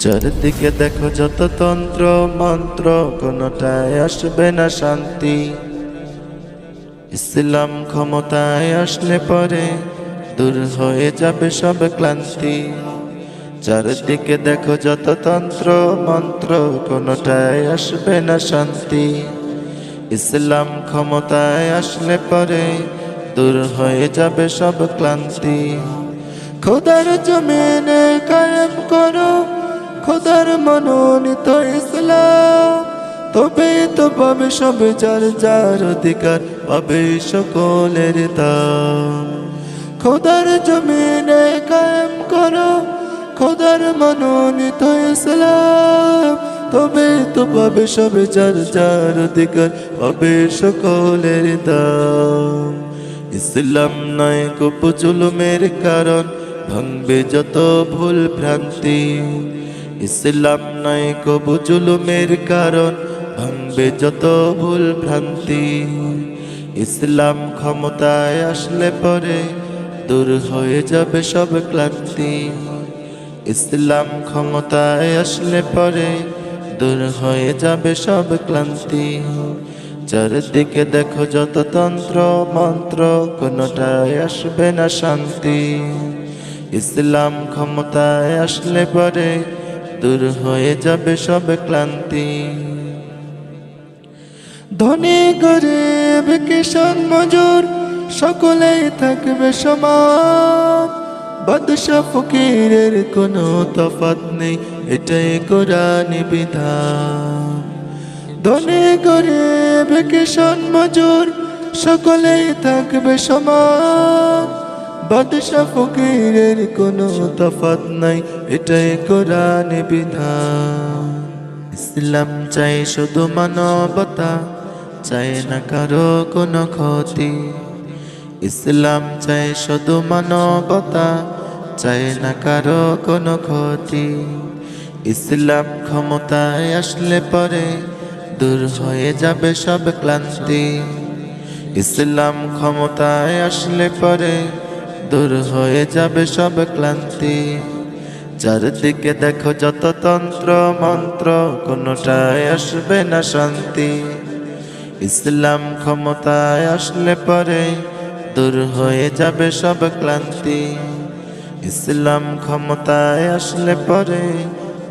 চারিদিকে দেখো যত তন্ত্র মন্ত্র, কোনটায় আসবে না শান্তি। ইসলাম ক্ষমতায় আসলে পরে দূর হয়ে যাবে সব ক্লান্তি। চারিদিকে দেখো যত তন্ত্র মন্ত্র, কোনটায় আসবে না শান্তি। ইসলাম ক্ষমতায় আসলে পরে দূর হয়ে যাবে সব ক্লান্তি। খোদার জমিনে কায়েম করো খোদার মনোনীত ইসলাম, তবে তো পাবে সব যার যার অধিকার, পাবে সকলের দাম। খোদার জমিনে কায়েম করো খোদার মনোনীত ইসলাম, তবে তো পাবে সব যার যার অধিকার, পাবে সকলের দাম। ইসলাম নয় কপু জুলুমের কারণ, ভাঙবে যত ভুল ভ্রান্তি। ইসলাম নয় কবু জুলুমের কারণ, ভাঙবে যত ভুল ভ্রান্তি। ইসলাম ক্ষমতায় আসলে পরে দূর হয়ে যাবে সব ক্লান্তি। ইসলাম ক্ষমতায় আসলে পরে দূর হয়ে যাবে সব ক্লান্তি। চারিদিকে দেখো যত তন্ত্র মন্ত্র, কোনটায় আসবে না শান্তি। ইসলাম ক্ষমতায় আসলে পরে দূর হয়ে যাবে সব ক্লান্তি। ধনী গরিব কিষান মজুর সকলেই থাকবে সমান, বাদশা ফকিরের কোনো তফাৎ নেই, এটাই কোরআনী বিধান। ধনী গরিব কিষান মজুর সকলেই থাকবে সমান, বাদশা ফকিরের কোনো তফাৎ নাই, এটাই কোরআনী বিধান। ইসলাম চাই শুধু মানবতা, চাই না কারো কোনো ক্ষতি। ইসলাম চাই শুধু মানবতা, চাই না কারো কোনো ক্ষতি। ইসলাম ক্ষমতায় আসলে পরে দূর হয়ে যাবে সব ক্লান্তি। ইসলাম ক্ষমতায় আসলে পরে দূর হয়ে যাবে সব ক্লান্তি। চারিদিকে দেখো যত তন্ত্র মন্ত্র, কোনটায় আসবে না শান্তি। ইসলাম ক্ষমতায় আসলে পরে দূর হয়ে যাবে সব ক্লান্তি। ইসলাম ক্ষমতায় আসলে পরে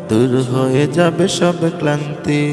দূর হয়ে যাবে সব ক্লান্তি।